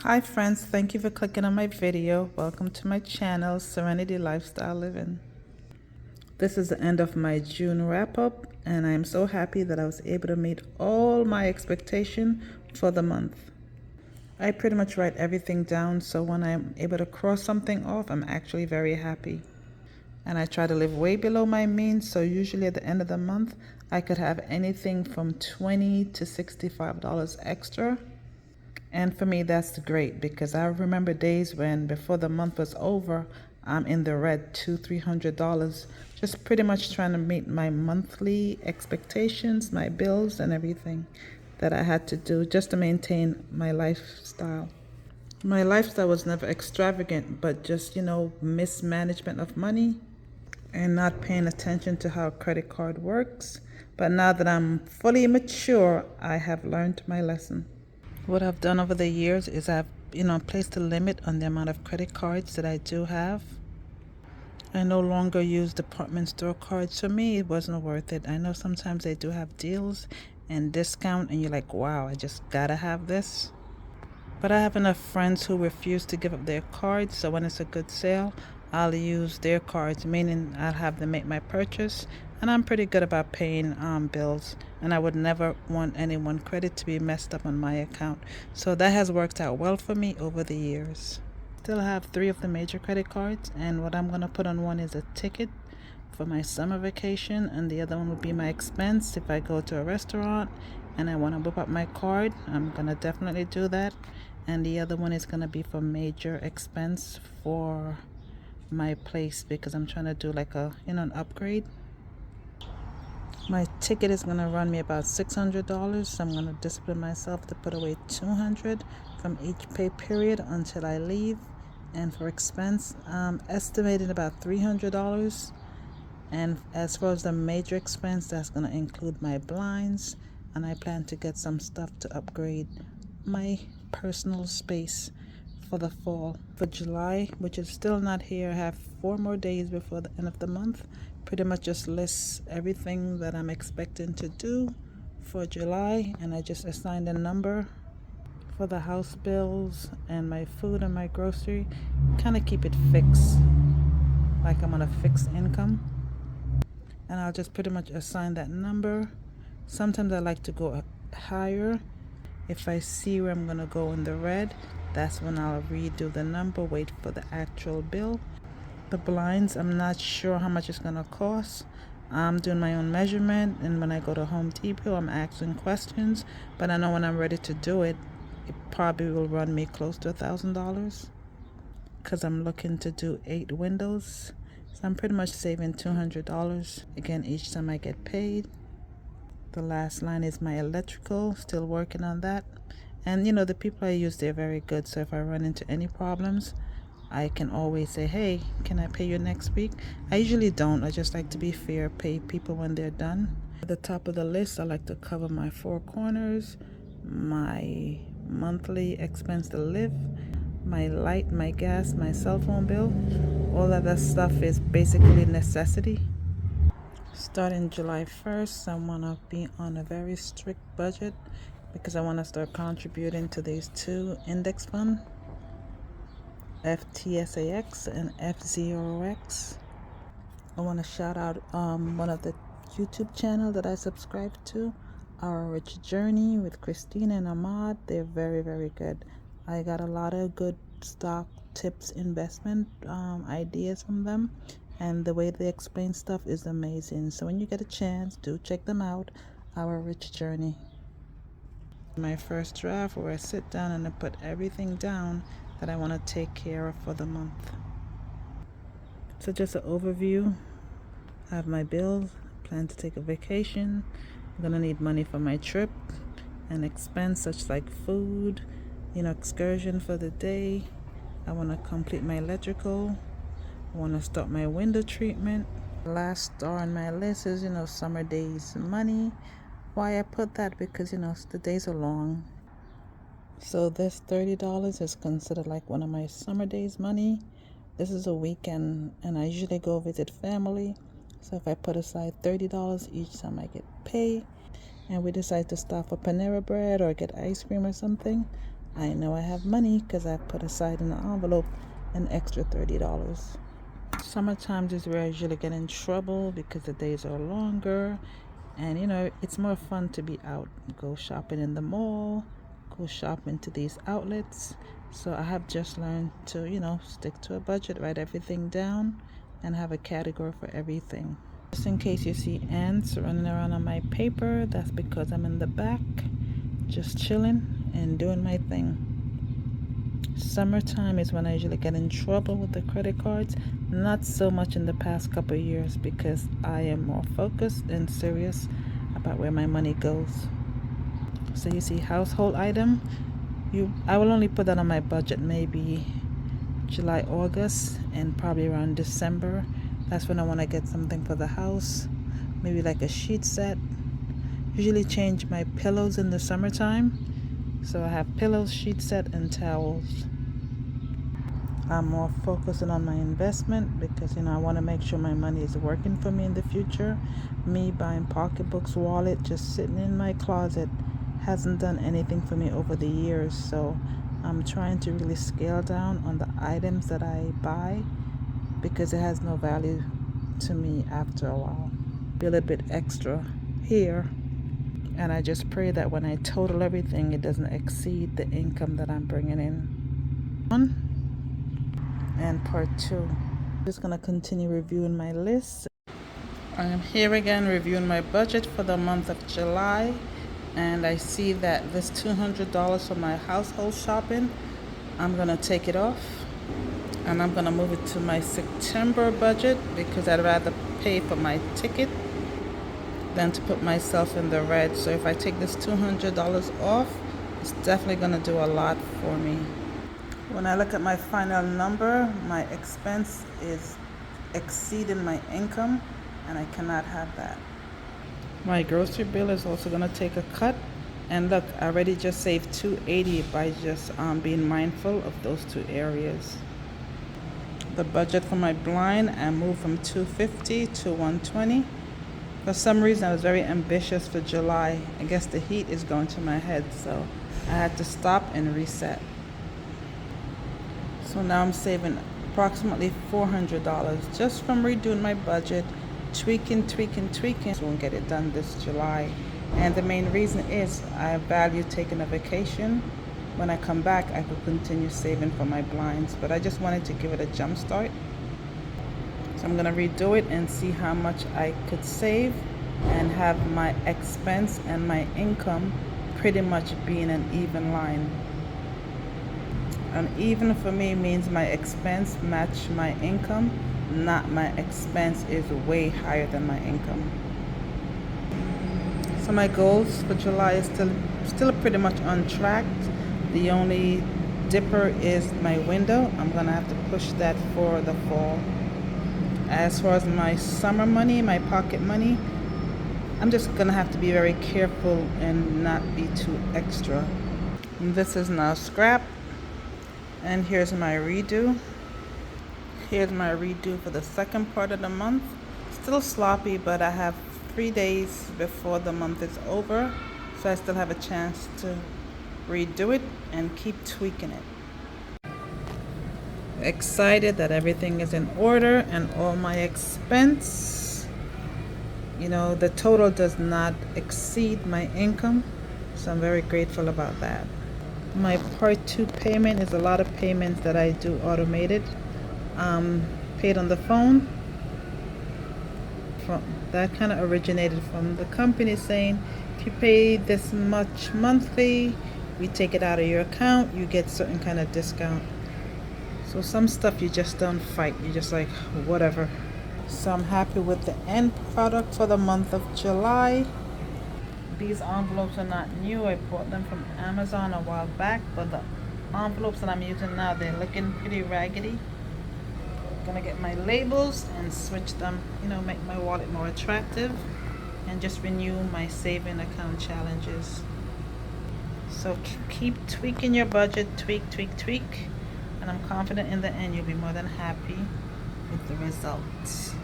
Hi friends, thank you for clicking on my video. Welcome to my channel, Serenity Lifestyle Living. This is the end of my June wrap up and I am so happy that I was able to meet all my expectation for the month. I pretty much write everything down, so when I'm able to cross something off, I'm actually very happy. And I try to live way below my means, so usually at the end of the month, I could have anything from $20 to $65 extra. And for me, that's great because I remember days when before the month was over, I'm in the red $200-300, just pretty much trying to meet my monthly expectations, my bills, and everything that I had to do just to maintain my lifestyle. My lifestyle was never extravagant, but just, mismanagement of money and not paying attention to how credit card works. But now that I'm fully mature, I have learned my lesson. What I've done over the years is I've, placed a limit on the amount of credit cards that I do have. I no longer use department store cards. For me, it wasn't worth it. I know sometimes they do have deals and discount and you're like, wow, I just gotta have this. But I have enough friends who refuse to give up their cards, so when it's a good sale, I'll use their cards, meaning I'll have them make my purchase. And I'm pretty good about paying bills, and I would never want anyone credit to be messed up on my account. So that has worked out well for me over the years. Still have 3 of the major credit cards, and what I'm going to put on one is a ticket for my summer vacation, and the other one would be my expense if I go to a restaurant and I want to whip up my card. I'm going to definitely do that. And the other one is going to be for major expense for my place because I'm trying to do like an upgrade. My ticket is going to run me about $600, so I'm going to discipline myself to put away $200 from each pay period until I leave. And for expense, I'm estimating about $300. And as far as the major expense, that's going to include my blinds, and I plan to get some stuff to upgrade my personal space for the fall. For July, which is still not here, I have 4 more days before the end of the month. Pretty much just lists everything that I'm expecting to do for July, and I just assigned a number for the house bills and my food and my grocery. Kind of keep it fixed, like I'm on a fixed income. And I'll just pretty much assign that number. Sometimes I like to go higher. If I see where I'm going to go in the red, that's when I'll redo the number, wait for the actual bill. The blinds, I'm not sure how much it's going to cost. I'm doing my own measurement, and when I go to Home Depot, I'm asking questions. But I know when I'm ready to do it, it probably will run me close to $1,000 because I'm looking to do 8 windows. So I'm pretty much saving $200 again each time I get paid. The last line is my electrical, still working on that. And the people I use, they're very good. So if I run into any problems, I can always say, hey, can I pay you next week? I usually don't. I just like to be fair, pay people when they're done. At the top of the list, I like to cover my 4 corners, my monthly expense to live, my light, my gas, my cell phone bill. All of that stuff is basically necessity. Starting July 1st, I want to be on a very strict budget because I want to start contributing to these 2 index funds, FTSAX and F0X. I want to shout out one of the YouTube channel that I subscribe to, Our Rich Journey with Christina and Ahmad. They're very, very good. I got a lot of good stock tips, investment ideas from them, and the way they explain stuff is amazing. So when you get a chance, do check them out. Our Rich Journey. My first draft where I sit down and I put everything down that I want to take care of for the month. So just an overview. I have my bills, plan to take a vacation. I'm gonna need money for my trip and expense such like food, excursion for the day. I want to complete my electrical. I want to start my window treatment. The last star on my list is, summer days money. Why I put that? Because, the days are long. So this $30 is considered like one of my summer days money. This is a weekend, and I usually go visit family. So if I put aside $30 each time I get paid, and we decide to stop for Panera Bread or get ice cream or something, I know I have money because I've put aside in the envelope an extra $30. Summertime is where I usually get in trouble because the days are longer, and it's more fun to be out, go shopping in the mall, go shopping to these outlets. So I have just learned to stick to a budget, write everything down, and have a category for everything. Just in case you see ants running around on my paper, that's because I'm in the back just chilling and doing my thing. Summertime is when I usually get in trouble with the credit cards. Not so much in the past couple of years because I am more focused and serious about where my money goes. So you see household item, I will only put that on my budget maybe July, August, and probably around December. That's when I want to get something for the house, maybe like a sheet set. Usually change my pillows in the summertime, so I have pillows, sheet set, and towels. I'm more focusing on my investment because I want to make sure my money is working for me in the future. Me buying pocketbooks, wallet, just sitting in my closet hasn't done anything for me over the years. So I'm trying to really scale down on the items that I buy because it has no value to me after a while. Be a little bit extra here, and I just pray that when I total everything, it doesn't exceed the income that I'm bringing in. And part 2. I'm just going to continue reviewing my list. I am here again reviewing my budget for the month of July, and I see that this $200 for my household shopping, I'm going to take it off, and I'm going to move it to my September budget because I'd rather pay for my ticket than to put myself in the red. So if I take this $200 off, it's definitely going to do a lot for me. When I look at my final number, my expense is exceeding my income, and I cannot have that. My grocery bill is also going to take a cut, and look, I already just saved $280 by just being mindful of those two areas. The budget for my blind, I moved from $250 to $120. For some reason, I was very ambitious for July. I guess the heat is going to my head, so I had to stop and reset. So now I'm saving approximately $400 just from redoing my budget, tweaking. So we'll get it done this July. And the main reason is I value taking a vacation. When I come back, I could continue saving for my blinds, but I just wanted to give it a jump start. So I'm going to redo it and see how much I could save and have my expense and my income pretty much being an even line. And even for me means my expense match my income, not my expense is way higher than my income. So my goals for July is still pretty much on track. The only dipper is my window. I'm gonna have to push that for the fall. As far as my summer money, my pocket money, I'm just gonna have to be very careful and not be too extra. And this is now scrap. And here's my redo. Here's my redo for the second part of the month. Still sloppy, but I have 3 days before the month is over, so I still have a chance to redo it and keep tweaking it. Excited that everything is in order and all my expense, the total does not exceed my income, so I'm very grateful about that. My part 2 payment is a lot of payments that I do automated, paid on the phone. That kind of originated from the company saying, if you pay this much monthly, we take it out of your account, you get certain kind of discount. So some stuff you just don't fight, you just like whatever. So I'm happy with the end product for the month of July. These envelopes are not new. I bought them from Amazon a while back, but the envelopes that I'm using now, they're looking pretty raggedy. Gonna get my labels and switch them, make my wallet more attractive and just renew my saving account challenges. So keep tweaking your budget, tweak, and I'm confident in the end you'll be more than happy with the results.